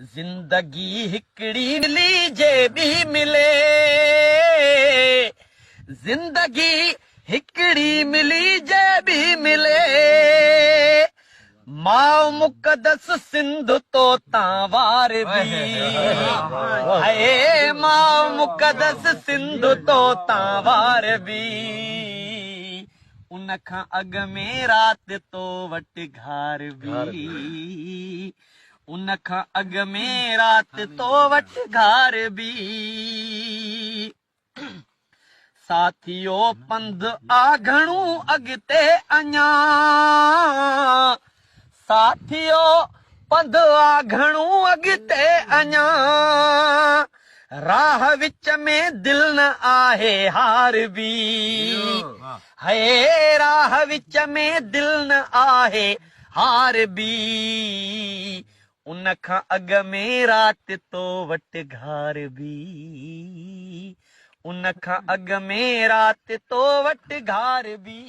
जिंदगी हिकड़ी मिली जे भी मिले, जिंदगी हिकड़ी मिली जे भी मिले। मां मुक़दस सिंध तो तावार भी है, मां मुक़दस सिंध तो तावार भी। उन खां अॻ में रात तो वट घार भी, उन खां अॻ में रात तो वट घार भी। साथियो पंध आ घणो अॻिते अञा, साथियो पंध आ घणो अॻिते अञा। राह विच में दिल न आहे हार भी है, राह विच में दिल न आहे हार भी। उन खां अॻ में रात तो वट घार भी, उन खां अॻ में रात तो वट घार भी।